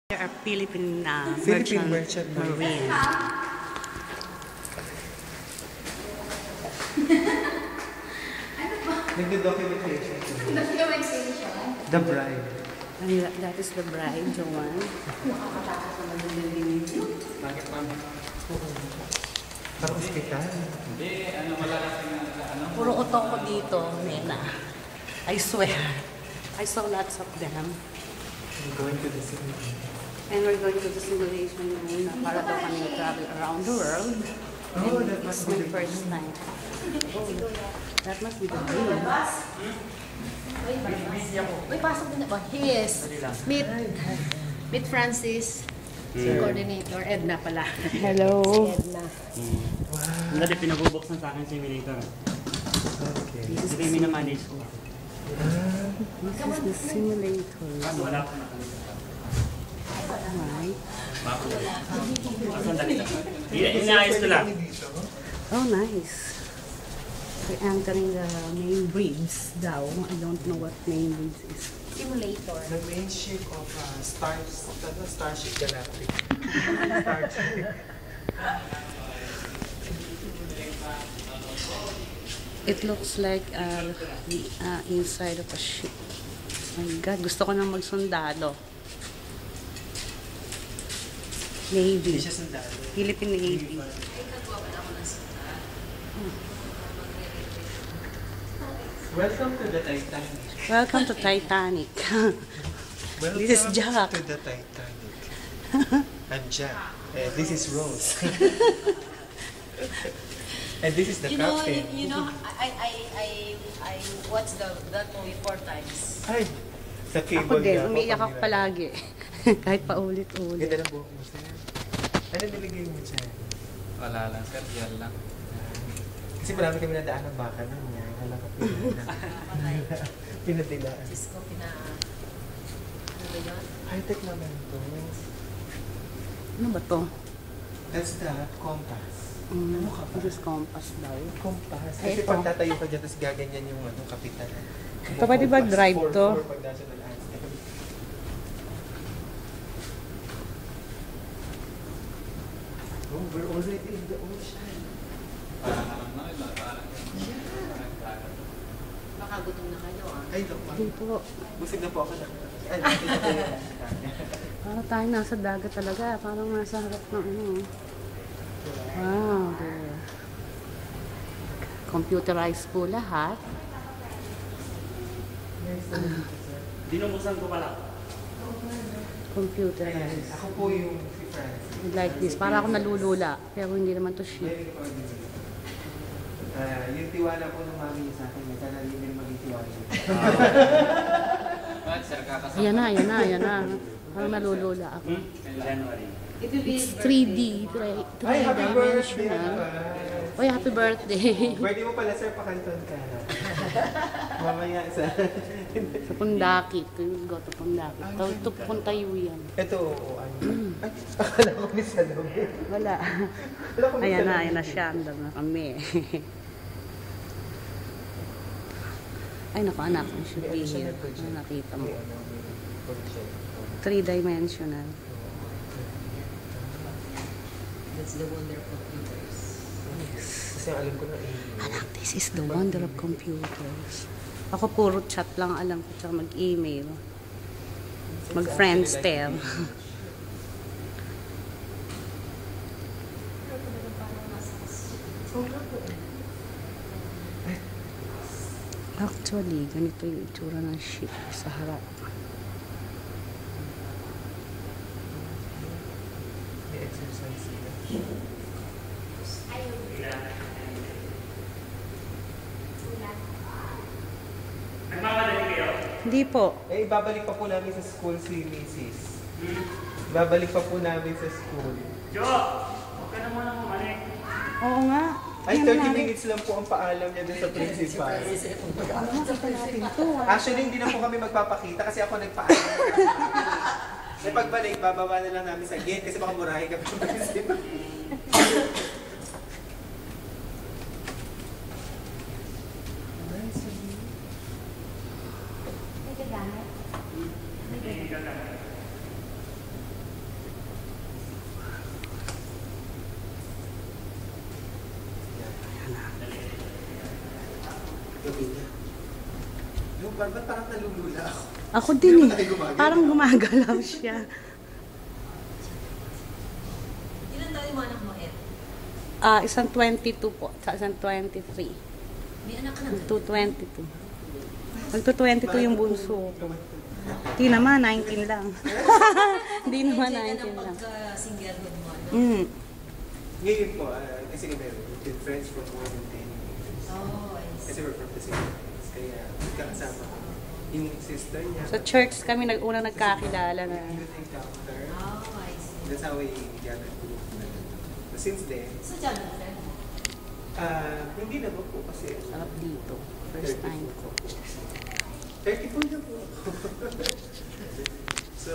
There are Philippine merchant marine. Nagdo-documentation. Documentation? The bride. And that is the bride, Joanne. Bakit, ma'am? Parang hospital. Hindi, wala kasing Puro utok ko dito, Nena. I swear. I saw lots of them. I'm going to the city. And we're going to the simulation room na para daw kami travel around the world. Oh, And that must it's be my the first dream. time. Oh, that must be the dream. Uy, pasok din na ba? He is. Meet Francis. Coordinator. Edna pala. Hello. Edna. Dati pinabubuksan sa akin simulator. Okay. Hindi kayo minamanage ko. This is the simulator. Kaso wala ko nakalita. Right. Sandali lang. Inaayos ko lang. Oh, nice. We're anchoring the main bridge daw. I don't know what main bridge is. Simulator. The main ship of Starship Galactic. Starship. It looks like inside of a ship. Oh my God, gusto ko nang magsundalo. Navy. Hindi siya sundalo. Philippine Navy. Welcome to the Titanic. Welcome to Titanic. Welcome This is Jack. to the Titanic. I'm Jack. This is Rose. And this is the captain. I watched that movie 4 times. Ay, sa cable Ako din, niya ako umiiyak ako pamira. palagi. Kahit paulit-ulit. Ganda ng buhok mo, sir. Ano niligay mo dyan? Wala lang, sir. Yan lang. Kasi marami kami nadaan ng baka nun. Wala ka pinadilaan. Cisco, ano ba yun? High-tech naman to. Ano ba to? That's the compass. Ano ka pa? This compass daw. Compass. Ay, Kasi ito. pag tatayo ka dyan, tapos gaganyan yung kapitan. Ito, pwede ba drive to? Pag national anthem. Oh, we're already in the ocean. Baka gutom na kayo Ay, naku. Dito. Busog na po ako na. Ay, dito tayo. Parang tayo nasa dagat talaga. Parang nasa harap ng ano. Wow. There. Computerized po lahat. Dinubuksan ko pala. Computerized. Ako po yung si Francis. Like this. Para ako nalulula. Pero hindi naman to ship. Very coordinated. Yung tiwala po ng mami niya sa akin, sana rin yung maging tiwala. Bakit, sir? Kakasama? Ayan na, ayan na, ayan na. Parang nalulula ako. January. It will be It's 3D. Ay, happy birthday! Three-dimensional. Oy, happy birthday. Birthday mo pala, sir, pakanton ka. Mamaya sa... Sa Pundakit. Go to Pundakit. To Puntayu yan. Ito, ano? Ay, akala ko ni Salome. Wala. Akala ko ni Ayan na, Salome. ayan na siya. Andam na kami. Ay, naku anak. It should be here. Ano nakita mo? Three-dimensional. That's the wonder of computers. Kasi alam ko na Anak, this is the wonder of computers. Ako puro chat lang alam ko. Tsaka mag-email. Mag-friendster. Actually, ganito yung itsura ng ship sa harap. may exercise sila. Nagmamadali kayo? Hindi po. Eh, babalik pa po namin sa school si Mrs. Babalik pa po namin sa school. Jo! Huwag ka na muna bumalik. Oo nga. Ay, Ayan 30 na. minutes lang po ang paalam niya dun sa principal. Makita natin to. Actually, hindi na po kami magpapakita kasi ako nagpaalam. Eh, pagbalik, bababa na lang namin sa gate kasi baka murahin kami ng principal. May gagamit? Hindi ka ba't parang nalulula ako? Ako din Hindi naman tayo eh. gumagalaw. Parang gumagalaw siya. Ilan tayo yung anak mo, Ed? Isang 22 po, sa isang 23. May anak ka na. Magto-22. Magto-22 yung bunso ko. Hindi naman, 19 lang. Hindi naman, 19 lang. Pagka-singlehood mo, no? Mm. Ngayon po, kasi we've been friends for more than 10 years. Oh, I see. Kasi we're from the same place. Kaya magkakasama ko. Yung sister niya. Sa church kami unang nagkakilala na. Youth encounter. Oh, I see. That's how we gathered to. But since then, Sa John friend? hindi na po kasi Sarap dito. First time ko. 34 na po. So,